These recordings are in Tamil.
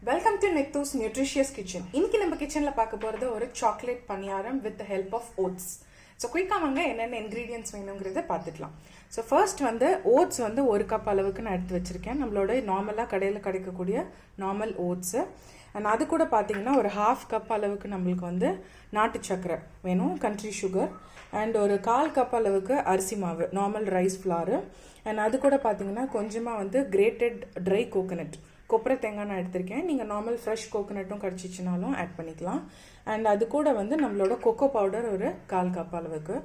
Welcome to Nutritious kitchen. இன்னைக்கு நம்ம கிச்சன்ல பார்க்க போறது ஒரு chocolate paniyaram with the help of oats. So குயிக்கா வாங்க என்னென்ன ingredients வேணும்ங்கறத பார்த்துக்கலாம். So first வந்து oats வந்து 1 கப் அளவுக்கு நான் எடுத்து வச்சிருக்கேன். நம்மளோட நார்மலா கடையில கிடைக்கக்கூடிய நார்மல் oats. and அது கூட பாத்தீங்கன்னா ஒரு 1/2 கப் அளவுக்கு நமக்கு வந்து நாட்டு சக்கரை வேணும், country sugar. and ஒரு 1/4 கப் அளவுக்கு அரிசி மாவு, நார்மல் ரைஸ் flour. and அது கூட பாத்தீங்கன்னா கொஞ்சமா வந்து grated dry coconut, கொப்பரை தேங்காய் நான் எடுத்திருக்கேன். நீங்கள் நார்மல் ஃப்ரெஷ் கோகோனட்டும் கிடச்சிச்சினாலும் ஆட் பண்ணிக்கலாம். அண்ட் அது கூட வந்து நம்மளோட கொக்கோ பவுடர் ஒரு 1/4 கப் அளவுக்கு.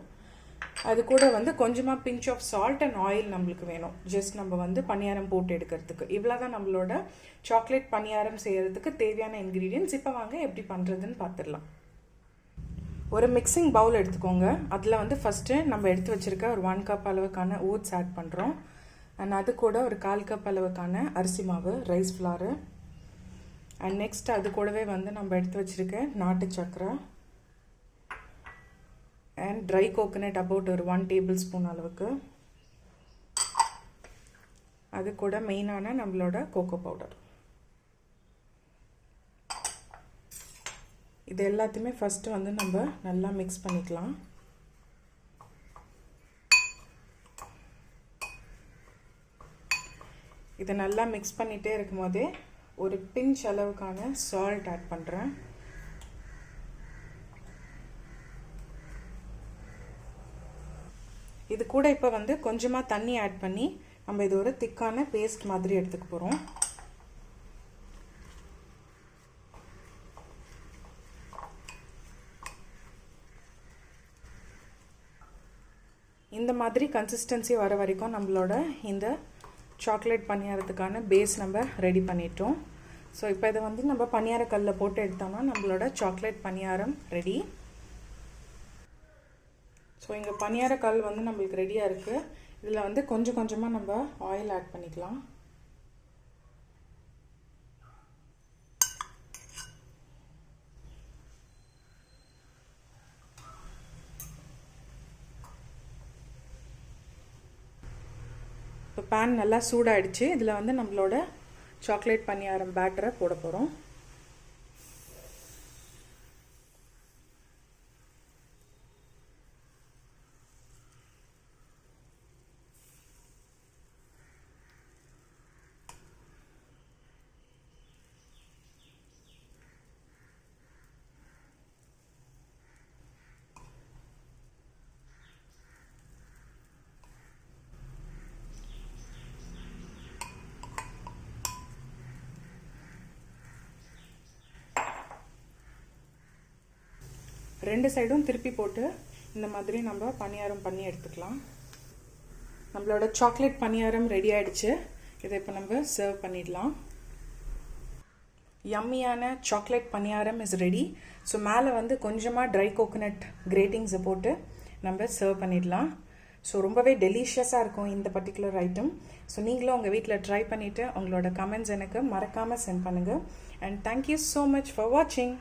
அது கூட வந்து கொஞ்சமாக pinch of salt and oil நம்மளுக்கு வேணும், ஜஸ்ட் நம்ம வந்து பணியாரம் போட்டு எடுக்கிறதுக்கு. இவ்வளோ தான் நம்மளோட சாக்லேட் பணியாரம் செய்கிறதுக்கு தேவையான இன்க்ரீடியன்ட்ஸ். இப்போ வாங்க எப்படி பண்ணுறதுன்னு பார்த்துடலாம். ஒரு மிக்சிங் பவுல் எடுத்துக்கோங்க. அதில் வந்து ஃபஸ்ட்டு நம்ம எடுத்து வச்சுருக்க ஒரு 1 கப் அளவுக்கான ஓட்ஸ் ஆட் பண்ணுறோம். அண்ட் அது கூட ஒரு 1/4 கப் அளவுக்கான அரிசி மாவு, ரைஸ் ஃப்ளாரு. அண்ட் நெக்ஸ்ட் அது கூடவே வந்து நம்ம எடுத்து வச்சுருக்க நாட்டு சக்கரை அண்ட் ட்ரை கோகோனட் அபவுட் ஒரு 1 டேபிள் ஸ்பூன் அளவுக்கு. அது கூட மெயினான நம்மளோட கோகோ பவுடர். இது எல்லாத்தையுமே ஃபஸ்ட்டு வந்து நம்ம நல்லா மிக்ஸ் பண்ணிக்கலாம். இதை நல்லா மிக்ஸ் பண்ணிகிட்டே இருக்கும் போதே ஒரு பிஞ்ச் அளவுக்கான சால்ட் ஆட் பண்ணுறேன். இது கூட இப்போ வந்து கொஞ்சமாக தண்ணி ஆட் பண்ணி நம்ம இது ஒரு திக்கான பேஸ்ட் மாதிரி எடுத்துக்க போகிறோம். இந்த மாதிரி கன்சிஸ்டன்சி வர வரைக்கும் நம்மளோட இந்த சாக்லேட் பணியாரத்துக்கான பேஸ் நம்ம ரெடி பண்ணிட்டோம். ஸோ இப்போ இதை வந்து நம்ம பணியார கல்லில் போட்டு எடுத்தோம்னா நம்மளோட சாக்லேட் பணியாரம் ரெடி. ஸோ இங்கே பணியார கல் வந்து நம்மளுக்கு ரெடியாக இருக்குது. இதில் வந்து கொஞ்சம் கொஞ்சமாக நம்ம ஆயில் ஆட் பண்ணிக்கலாம். இப்போ பேன் நல்லா சூடாகிடுச்சு. இதில் வந்து நம்மளோட சாக்லேட் பணியாரம் பேட்டரை போட போகிறோம். ரெண்டு சைடும் திருப்பி போட்டு இந்த மாதிரி நம்ம பணியாரம் பண்ணி எடுத்துக்கலாம். நம்மளோட சாக்லேட் பணியாரம் ரெடி ஆகிடுச்சு. இதை இப்போ நம்ம சர்வ் பண்ணிடலாம். யம்மியான chocolate paniyaram is ready. So மேலே வந்து கொஞ்சமாக ட்ரை கோகோனட் கிரேட்டிங்ஸை போட்டு நம்ம சர்வ் பண்ணிடலாம். ஸோ ரொம்பவே டெலிஷியஸாக இருக்கும் இந்த பர்டிகுலர் ஐட்டம். ஸோ நீங்களும் உங்கள் வீட்டில் ட்ரை பண்ணிவிட்டு உங்களோட கமெண்ட்ஸ் எனக்கு மறக்காமல் சென்ட் பண்ணுங்கள். And thank you so much for வாட்சிங்.